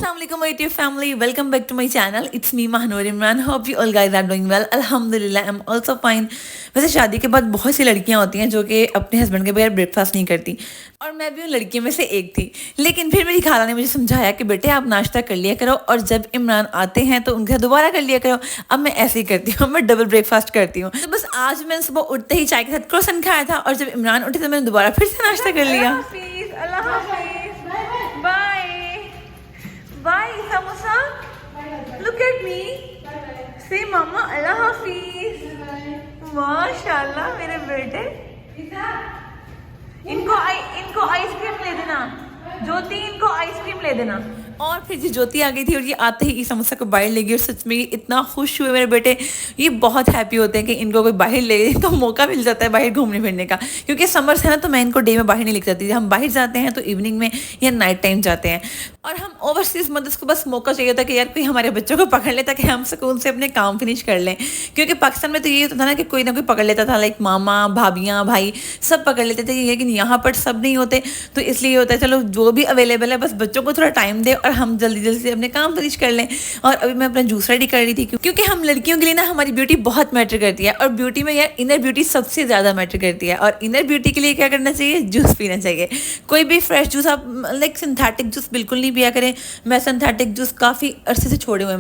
Assalamualaikum my dear family, welcome back to my channel. It's me Mahanur Imran. Hope you all guys are doing well. Alhamdulillah, I'm also fine. वैसे शादी के बाद बहुत सी लड़कियां होती हैं जो कि अपने हस्बैंड के बगैर ब्रेकफास्ट नहीं करती, और मैं भी उन लड़कियों में से एक थी। लेकिन फिर मेरी खाला ने मुझे समझाया कि बेटे आप नाश्ता कर लिया करो और जब इमरान आते हैं तो उनका दोबारा कर लिया करो। अब मैं ऐसे ही करती हूँ, मैं डबल ब्रेकफास्ट करती हूँ। तो बस आज मैंने सुबह उठते ही चाय के साथ क्रोसन खाया था और जब इमरान उठे तो मैंने दोबारा फिर से नाश्ता कर लिया। Bye, samosa. Look at me. Say mama, Allah Hafiz. माशाल्लाह मेरे बेटे। इनको आइसक्रीम ले देना ज्योति, इनको आइसक्रीम ले देना। और फिर जी ज्योति आ गई थी और ये आते ही इस समोसा को बाहर ले गई और सच में इतना खुश हुए मेरे बेटे। ये बहुत हैप्पी होते हैं कि इनको कोई बाहर ले गई तो मौका मिल जाता है बाहर घूमने फिरने का, क्योंकि समर्स है ना तो मैं इनको डे में बाहर नहीं लेकर जाती। हम बाहर जाते हैं तो इवनिंग में या नाइट टाइम जाते हैं, और हम ओवरसीज मदर्स को बस मौका चाहिए होता है कि यार कोई हमारे बच्चों को पकड़ ले ताकि हम सुकून से अपने काम फिनिश कर लें। क्योंकि पाकिस्तान में तो ये होता था ना कि कोई ना कोई पकड़ लेता था, लाइक मामा भाभियाँ भाई सब पकड़ लेते थे, लेकिन यहाँ पर सब नहीं होते। तो इसलिए होता है चलो जो भी अवेलेबल है बस बच्चों को थोड़ा टाइम दे और हम जल्दी जल्दी से अपने काम फिनिश कर लें। और अभी मैं अपना जूस रेडी कर रही थी क्योंकि हम लड़कियों के लिए ना हमारी ब्यूटी बहुत मैटर करती है, और ब्यूटी में यार इनर ब्यूटी सबसे ज़्यादा मैटर करती है। और इनर ब्यूटी के लिए क्या करना चाहिए, जूस पीना चाहिए। कोई भी फ्रेश जूस, आप लाइक सिंथेटिक जूस बिल्कुल नहीं पिया करें। मैं सिंथेटिक जूस काफ़ी अरसे से छोड़े हुए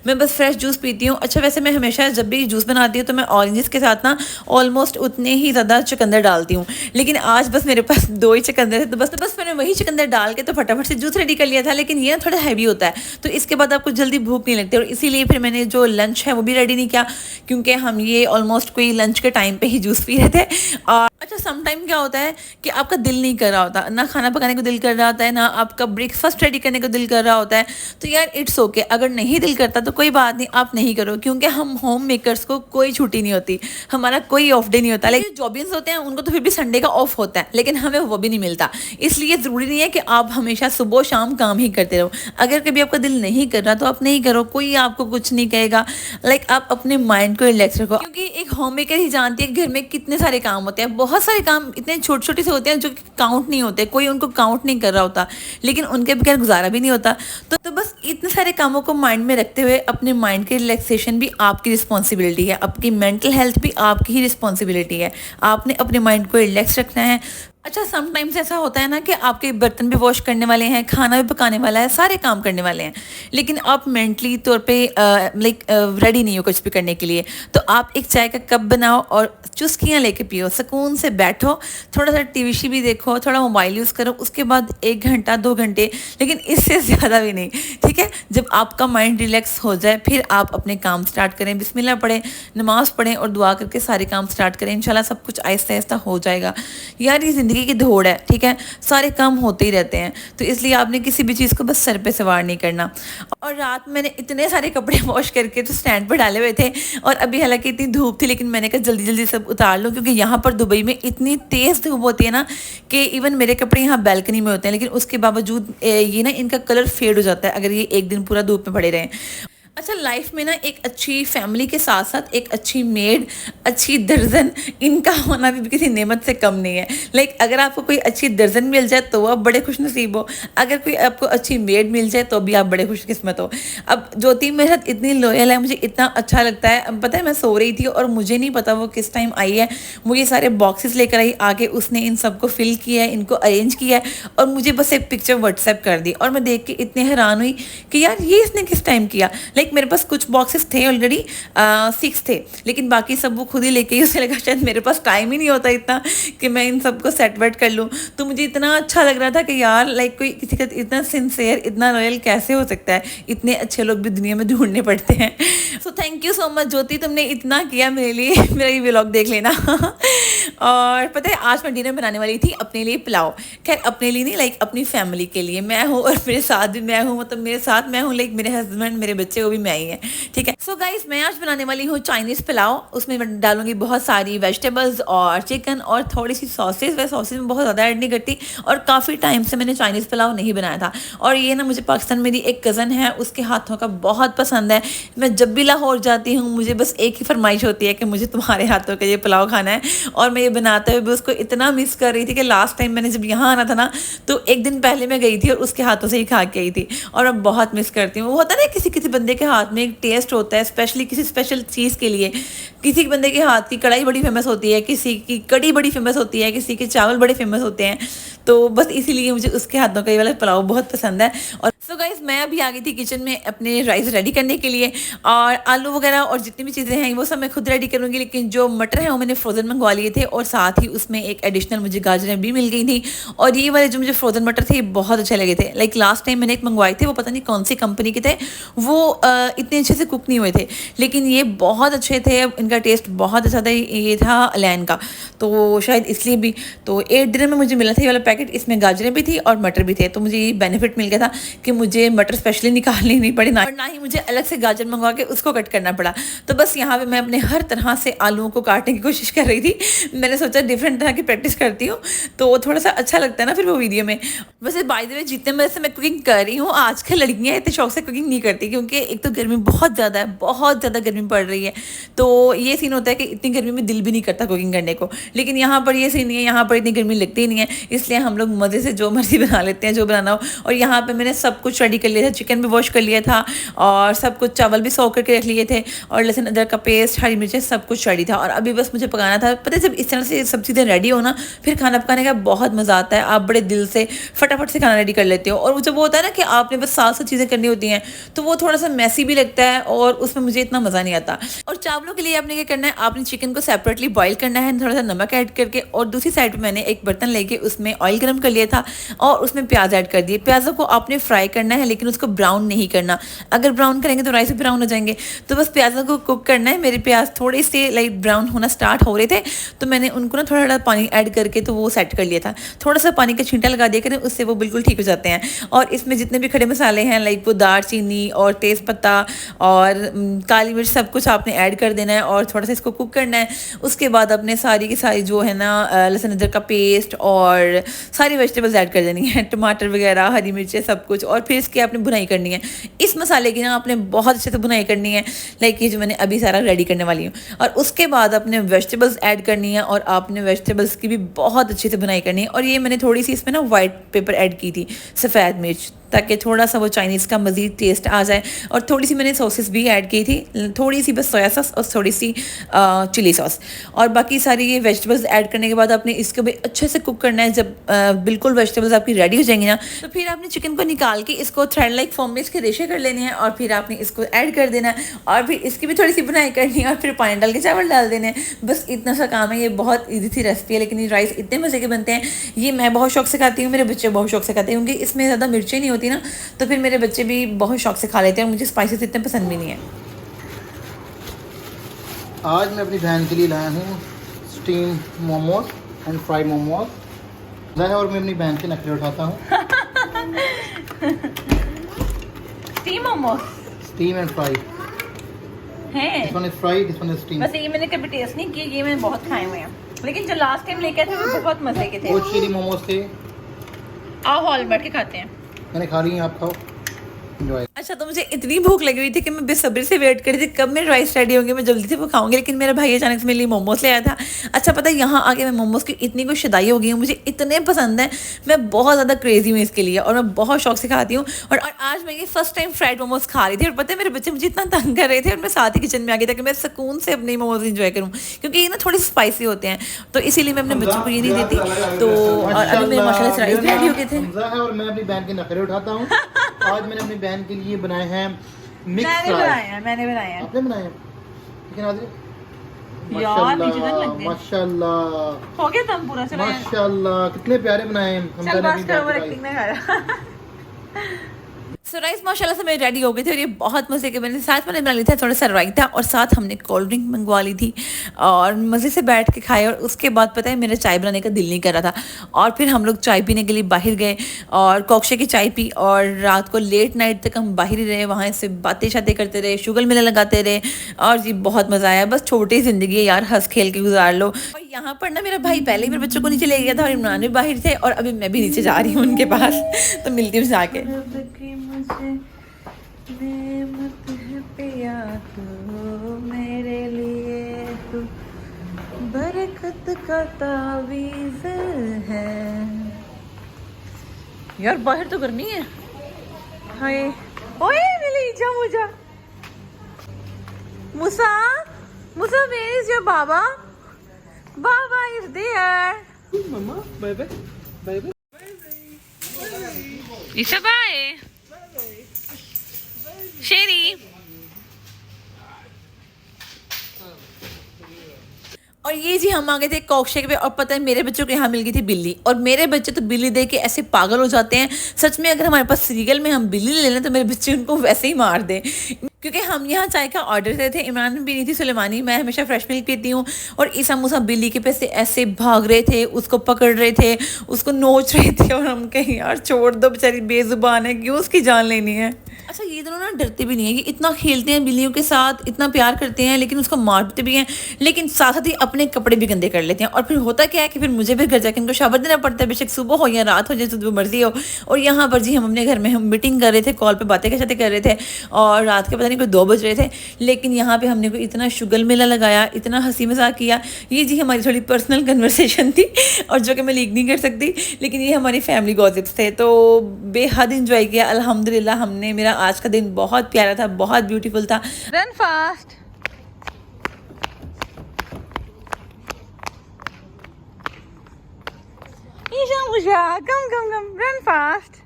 मैं बस फ्रेश जूस पीती हूँ। अच्छा वैसे मैं हमेशा जब भी जूस बनाती हूँ तो मैं ऑरेंजेस के साथ ना ऑलमोस्ट उतने ही ज़्यादा चुकंदर डालती हूँ, लेकिन आज बस मेरे पास 2 ही चुकंदर थे तो बस मैंने वही चुकंदर डाल के तो फटाफट से जूस रेडी कर लिया था। लेकिन ये थोड़ा हैवी होता है तो इसके बाद आपको जल्दी भूख नहीं लगती, और इसीलिए फिर मैंने जो लंच है वो भी रेडी नहीं किया, क्योंकि हम ये ऑलमोस्ट कोई लंच के टाइम पे ही जूस पी रहे थे। और अच्छा समटाइम क्या होता है कि आपका दिल नहीं कर रहा होता, ना खाना पकाने को दिल कर रहा होता है, ना आपका ब्रेकफास्ट रेडी करने को दिल कर रहा होता है, तो यार इट्स ओके। अगर नहीं दिल करता तो कोई बात नहीं, आप नहीं करो, क्योंकि हम होम मेकर्स को कोई छुट्टी नहीं होती, हमारा कोई ऑफ डे नहीं होता। लेकिन जॉबियंस होते हैं उनको तो फिर भी संडे का ऑफ होता है, लेकिन हमें वो भी नहीं मिलता। इसलिए ज़रूरी नहीं है कि आप हमेशा सुबह शाम काम ही करते रहो। अगर कभी आपका दिल नहीं कर रहा तो आप नहीं करो, कोई आपको कुछ नहीं कहेगा। लाइक आप अपने माइंड को रिलैक्स रखो, क्योंकि एक होम मेकर ही जानती है घर में कितने सारे काम होते हैं। बहुत सारे काम इतने छोटे छोटे से होते हैं जो काउंट नहीं होते, कोई उनको काउंट नहीं कर रहा होता, लेकिन उनके बगैर गुजारा भी नहीं होता। तो बस इतने सारे कामों को माइंड में रखते हुए अपने माइंड की रिलैक्सेशन भी आपकी रिस्पॉन्सिबिलिटी है, आपकी मेंटल हेल्थ भी आपकी ही रिस्पॉन्सिबिलिटी है। आपने अपने माइंड को रिलैक्स रखना है। अच्छा समटाइम्स ऐसा होता है ना कि आपके बर्तन भी वॉश करने वाले हैं, खाना भी पकाने वाला है, सारे काम करने वाले हैं, लेकिन आप मेंटली तौर पे लाइक रेडी नहीं हो कुछ भी करने के लिए। तो आप एक चाय का कप बनाओ और चुस्कियाँ लेके पियो, सुकून से बैठो, थोड़ा सा टीवी भी देखो, थोड़ा मोबाइल यूज़ करो, उसके बाद 1 घंटा 2 घंटे, लेकिन इससे ज़्यादा भी नहीं, ठीक है। जब आपका माइंड रिलैक्स हो जाए फिर आप अपने काम स्टार्ट करें, बिस्मिल्लाह पढ़ें, नमाज़ पढ़ें और दुआ करके सारे काम स्टार्ट करें। इंशाल्लाह सब कुछ आहिस्ता आहिस्ता हो जाएगा। यार ये ज़िंदगी की दौड़ है, ठीक है, सारे काम होते ही रहते हैं, तो इसलिए आपने किसी भी चीज़ को बस सर पे सवार नहीं करना। और रात मैंने इतने सारे कपड़े वॉश करके तो स्टैंड पर डाले हुए थे, और अभी हालांकि इतनी धूप थी लेकिन मैंने कहा जल्दी जल्दी सब उतार लूँ, क्योंकि यहाँ पर दुबई में इतनी तेज़ धूप होती है ना कि इवन मेरे कपड़े यहाँ बैल्कनी में होते हैं, लेकिन उसके बावजूद ये ना इनका कलर फेड हो जाता है अगर ये एक दिन पूरा धूप में पड़े रहें। अच्छा लाइफ में ना एक अच्छी फैमिली के साथ साथ एक अच्छी मेड, अच्छी दर्जन, इनका होना भी किसी नेमत से कम नहीं है। लाइक अगर आपको कोई अच्छी दर्जन मिल जाए तो आप बड़े खुश नसीब हो, अगर कोई आपको अच्छी मेड मिल जाए तो भी आप बड़े खुशकिस्मत हो। अब ज्योति मेरे साथ इतनी लॉयल है, मुझे इतना अच्छा लगता है। अब पता है मैं सो रही थी और मुझे नहीं पता वो किस टाइम आई है, वो ये सारे बॉक्सेस लेकर आई, आके उसने इन सबको फिल किया है, इनको अरेंज किया है, और मुझे बस एक पिक्चर व्हाट्सएप कर दी। और मैं देख के इतनी हैरान हुई कि यार ये इसने किस टाइम किया। लाइक मेरे पास कुछ बॉक्सेस थे ऑलरेडी, 6 थे, लेकिन बाकी सब वो खुद ही लेके ही, उसे लगा शायद मेरे पास टाइम ही नहीं होता इतना कि मैं इन सबको सेट वेट कर लूँ। तो मुझे इतना अच्छा लग रहा था कि यार लाइक कोई किसी का इतना सिंसियर, इतना रॉयल कैसे हो सकता है। इतने अच्छे लोग भी दुनिया में ढूंढने पड़ते हैं। So thank you so much Jyoti, तुमने इतना किया मेरे लिए। मेरा ये व्लॉग देख लेना। और पता है आज मैं डिनर बनाने वाली थी अपने लिए पुलाव। खैर अपने लिए नहीं, लाइक अपनी फैमिली के लिए। मैं हूँ और मेरे साथ भी मैं हूँ, मतलब मेरे साथ मैं हूँ, लाइक मेरे हस्बैंड, मेरे बच्चे भी मैं ही है, ठीक है। सो गाइस, मैं आज बनाने वाली हूँ चाइनीज़ पुलाव। उसमें मैं डालूंगी बहुत सारी वेजिटेबल्स और चिकन और थोड़ी सी सॉसेज। वह सॉसेज में बहुत ज़्यादा ऐड नहीं करती, और काफ़ी टाइम से मैंने चाइनीज़ पुलाव नहीं बनाया था। और ये ना मुझे पाकिस्तान मेरी एक कज़न है, उसके हाथों का बहुत पसंद है। मैं जब भी लाहौर जाती हूँ मुझे बस एक ही फरमाइश होती है कि मुझे तुम्हारे हाथों का ये पुलाव खाना है। और मैं ये बनाते हुए भी उसको इतना मिस कर रही थी कि लास्ट टाइम मैंने जब यहाँ आना था ना, तो एक दिन पहले मैं गई थी और उसके हाथों से ही खा के आई थी, और मैं बहुत मिस करती हूँ। वो होता है ना, किसी किसी बंदे के हाथ में एक टेस्ट होता है, स्पेशली किसी स्पेशल चीज़ के लिए। किसी बंदे के हाथ की कढ़ाई बड़ी फेमस होती है, किसी की कड़ी बड़ी फेमस होती है, किसी के चावल बड़े फेमस होते हैं। तो बस इसीलिए मुझे उसके हाथों का ये वाला पुलाव बहुत पसंद है। और सो गाइस, मैं अभी आ गई थी किचन में अपने राइस रेडी करने के लिए, और आलू वगैरह और जितनी भी चीज़ें हैं वो सब मैं खुद रेडी करूँगी। लेकिन जो मटर है वो मैंने फ्रोज़न मंगवा लिए थे, और साथ ही उसमें एक एडिशनल मुझे गाजरें भी मिल गई थी। और ये वाले जो मुझे फ्रोज़न मटर थे बहुत अच्छे लगे थे। लाइक लास्ट टाइम मैंने एक मंगवाए थे, वो पता नहीं कौन सी कंपनी के थे, वो इतने अच्छे से कुक नहीं हुए थे, लेकिन ये बहुत अच्छे थे। इनका टेस्ट बहुत अच्छा था। ये था लैन का, तो शायद इसलिए भी। तो 8 दिन में मुझे मिला था ये वाला पैकेट। इसमें गाजरें भी थी और मटर भी थे, तो मुझे ये बेनिफिट मिल गया था कि मुझे मटर स्पेशली निकालनी नहीं पड़ी, और ना ही मुझे अलग से गाजर मंगवा के उसको कट करना पड़ा। तो बस यहाँ पे मैं अपने हर तरह से आलूओं को काटने की कोशिश कर रही थी। मैंने सोचा डिफरेंट तरह की प्रैक्टिस करती हूँ तो थोड़ा सा अच्छा लगता है ना फिर वो वीडियो में। वैसे बाय द वे, जितने मजे से मैं कुकिंग कर रही हूँ, आजकल लड़कियाँ इतने शौक से कुकिंग नहीं करती, क्योंकि एक तो गर्मी बहुत ज़्यादा है, बहुत ज़्यादा गर्मी पड़ रही है। तो ये सीन होता है कि इतनी गर्मी में दिल भी नहीं करता कुकिंग करने को। लेकिन यहाँ पर ये सीन नहीं है, यहाँ पर इतनी गर्मी लगती नहीं है, इसलिए हम लोग मज़े से जो मर्जी बना लेते हैं, जो बनाना हो। और यहाँ पे मैंने सब कुछ रेडी कर लिया था, चिकन भी वॉश कर लिया था, और सब कुछ चावल भी सोक करके रख लिए थे, और लहसुन अदरक का पेस्ट, हरी मिर्चें, सब कुछ रेडी था। और अभी बस मुझे पकाना था। पता है, जब इस तरह से सब चीज़ें रेडी हो ना, फिर खाना पकाने का बहुत मज़ा आता है। आप बड़े दिल से फटाफट से खाना रेडी कर लेते हो। और जब वो होता है ना कि आपने बस साथ साथ चीज़ें करनी होती हैं, तो वो थोड़ा सा मैसी भी लगता है, और उसमें मुझे इतना मज़ा नहीं आता। और चावलों के लिए आपने क्या करना है, आपने चिकन को सेपरेटली बॉईल करना है, थोड़ा सा नमक ऐड करके। और दूसरी साइड पर मैंने एक बर्तन लेके उसमें ऑयल गर्म कर लिया था, और उसमें प्याज ऐड कर दिए। प्याज़ों को आपने फ्राई करना है, लेकिन उसको ब्राउन नहीं करना। अगर ब्राउन करेंगे तो राइस भी ब्राउन हो जाएंगे। तो बस प्याज़ों को कुक करना है। मेरे प्याज थोड़े से लाइट ब्राउन होना स्टार्ट हो रहे थे, तो मैंने उनको ना थोड़ा थोड़ा पानी ऐड करके तो वो सेट कर लिया था। थोड़ा सा पानी का छींटा लगा दिया करें, उससे वो बिल्कुल ठीक हो जाते हैं। और इसमें जितने भी खड़े मसाले हैं, लाइक वो दालचीनी और तेज़पत्ता और काली मिर्च, सब कुछ आपने ऐड कर देना है, और थोड़ा सा इसको कुक करना है। उसके बाद अपने सारी की सारी जो है ना लहसुन अदरक का पेस्ट और सारी वेजिटेबल्स ऐड कर देनी है, टमाटर वगैरह, हरी मिर्चें, सब कुछ। और फिर इसकी आपने भुनाई करनी है। इस मसाले की ना आपने बहुत अच्छे से भुनाई करनी है, लाइक ये जो मैंने अभी सारा रेडी करने वाली हूँ। और उसके बाद आपने वेजिटेबल्स ऐड करनी है, और आपने वेजिटेबल्स की भी बहुत अच्छे से भुनाई करनी है। और ये मैंने थोड़ी सी इसमें ना वाइट पेपर ऐड की थी, सफ़ेद मिर्च, ताकि थोड़ा सा वो चाइनीज़ का मज़ीद टेस्ट आ जाए। और थोड़ी सी मैंने सॉसेस भी ऐड की थी, थोड़ी सी बस सोया सॉस और थोड़ी सी चिली सॉस। और बाकी सारी ये वेजिटेबल्स ऐड करने के बाद आपने इसको भी अच्छे से कुक करना है। जब बिल्कुल वेजिटेबल्स आपकी रेडी हो जाएंगी ना, तो फिर आपने चिकन को निकाल के इसको थ्रेड लाइक फॉर्म में इसके रेशे कर लेने हैं, और फिर आपने इसको ऐड कर देना है, और फिर इसकी भी थोड़ी सी बुनाई करनी है, और फिर पानी डाल के चावल डाल देने हैं। बस इतना सा काम है। ये बहुत ईजी सी रेसिपी है, लेकिन ये राइस इतने मज़े के बनते हैं। ये मैं बहुत शौक से खाती हूँ, मेरे बच्चे बहुत शौक से खाते हैं, क्योंकि इसमें ज़्यादा मिर्चें नहीं होती ना, तो फिर मेरे बच्चे भी बहुत शौक से खा लेते हैं, और मुझे स्पाइसेस इतने पसंद भी नहीं है। आज मैं अपनी बहन के लिए लाया हूँ steam momos and fry momos है, और मैं अपनी बहन के नखरे उठाता हूँ। Steam momos, steam and fry हैं। This one is fry, this one is steam. वैसे ये मैंने कभी टेस्ट नहीं किए, ये मैंने बहुत खाए हुए हैं, लेकिन जो लास्ट टाइम लेके आए थे वो बहुत मजे के थे। वो चिली मोमोज थे। आओ हॉल बैठ के खाते हैं। मैंने खा ली हैं, आप खाओ, एंजॉय। अच्छा, तो मुझे इतनी भूख लगी हुई थी कि मैं बेसब्री से वेट कर रही थी कब मेरे राइस रेडी होंगे, मैं जल्दी से वो खाऊंगी। लेकिन मेरा भाई अचानक से मेरे लिए मोमोज ले आया था। अच्छा, पता है यहाँ आके मैं मोमोज की इतनी कोई शदाई हो गई हूँ, मुझे इतने पसंद है, मैं बहुत ज़्यादा क्रेजी हूँ इसके लिए, और मैं बहुत शौक से खाती हूँ। और आज मैं ये फर्स्ट टाइम फ्राइड मोमोज खा रही थी, और पता है मेरे बच्चे मुझे इतना तंग कर रहे थे, और मैं साथ ही किचन में आ गई ताकि मैं सुकून से अपने मोमोज इंजॉय करूँ, क्योंकि ये ना थोड़े स्पाइसी होते हैं, तो इसीलिए मैं अपने बच्चों को ये नहीं देती। तो और अभी मेरे माशाल्लाह से राइस भी रेडी हो गए थे, और मैं अपनी बहन के नखरे उठाता हूँ। आज मैंने अपनी बहन के लिए बनाए हैं मिक्स फ्राई। मैंने बनाया। आपने बनाया? लेकिन यार नीचे तक लग गए। माशाल्लाह हो गया दम पूरा। चलो माशाल्लाह, कितने प्यारे बनाए हैं। चल बस कर, ओवर एक्टिंग ना कर। राइस माशाल्लाह से मेरी रेडी हो गई थी और ये बहुत मज़े के बने। साथ मैंने बना लिया था थोड़ा सा रायता और साथ हमने कोल्ड ड्रिंक मंगवा ली थी और मज़े से बैठ के खाए। और उसके बाद पता है मेरा चाय बनाने का दिल नहीं कर रहा था और फिर हम लोग चाय पीने के लिए बाहर गए और कॉक्शे की चाय पी और रात को लेट नाइट तक हम बाहर ही रहे, वहाँ से बातें शातें करते रहे, शुगर मेला लगाते रहे और जी बहुत मज़ा आया। बस छोटी ज़िंदगी है यार, हंस खेल के गुजार लो। और यहाँ पर ना मेरा भाई पहले ही मेरे बच्चों को नीचे ले गया था और इमरान भी बाहर थे और अभी मैं भी नीचे जा रही हूँ उनके पास, तो मिलती हूँ जाके। नेमत है पिया तू मेरे लिए, तू बरकत का तावीज़ है। यार बाहर तो गर्मी है, हाय ओए मिली जा मुझा मुसा मुसा where is your baba, baba is there. Mama bye bye bye bye Isha bye Sherry. और ये जी हम आ गए थे कॉक्शे पे और पता है मेरे बच्चों को यहाँ मिल गई थी बिल्ली और मेरे बच्चे तो बिल्ली देख के ऐसे पागल हो जाते हैं। सच में अगर हमारे पास सीरियल में हम बिल्ली ले लें तो मेरे बच्चे उनको वैसे ही मार दें, क्योंकि हम यहाँ चाय का ऑर्डर देते थे। इमरान भी नहीं थी, सुलेमानी, मैं हमेशा फ्रेश मिल्क पीती हूँ और ईसा मूसा बिल्ली के पैसे ऐसे भाग रहे थे, उसको पकड़ रहे थे, उसको नोच रहे थे और हम कहीं यार छोड़ दो बेचारी बेजुबान है, क्यों उसकी जान लेनी है। अच्छा ये दोनों ना डरते भी नहीं है, ये इतना खेलते हैं बिल्लियों के साथ, इतना प्यार करते हैं लेकिन उसको मारते भी हैं, लेकिन साथ साथ ही अपने कपड़े भी गंदे कर लेते हैं। और फिर होता क्या है कि फिर मुझे भी घर जाकर इनको शावर देना पड़ता है, बेशक सुबह हो या रात हो, जैसे जो मर्जी हो। और यहाँ पर जी हम अपने घर में हम मीटिंग कर रहे थे, कॉल पे बातें कैसे कर रहे थे और रात के पता नहीं कोई 2 बज रहे थे, लेकिन यहाँ पे हमने कोई इतना शुगर मेला लगाया, इतना हंसी मजाक किया। ये जी हमारी थोड़ी पर्सनल कन्वर्सेशन थी और जो कि मैं लीक नहीं कर सकती, लेकिन ये हमारी फैमिली गॉसिप्स थे, तो बेहद इंजॉय किया अल्हम्दुलिल्लाह हमने। मेरा आज का दिन बहुत प्यारा था, बहुत ब्यूटीफुल था। रन फास्ट ईशा मुशा, कम कम कम, रन फास्ट।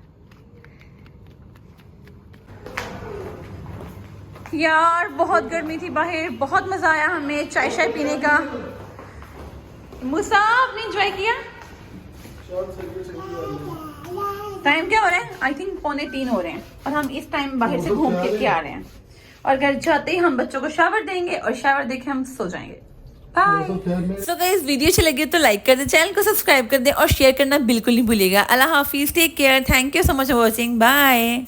यार बहुत गर्मी थी बाहर, बहुत मजा आया हमें चाय शाय पीने का। मुसा आपने एंजॉय किया? टाइम क्या हो रहा है? आई थिंक 2:45 हो रहे हैं और हम इस टाइम बाहर से घूम फिर के आ रहे हैं और घर जाते ही हम बच्चों को शावर देंगे और शावर देके हम सो जाएंगे। बाय। सो गाइस वीडियो अच्छी लगी तो लाइक कर दे, चैनल को सब्सक्राइब कर दे और शेयर करना बिल्कुल नहीं भूलिएगा। अल्लाह हाफिज, take care, thank you so much for watching, bye.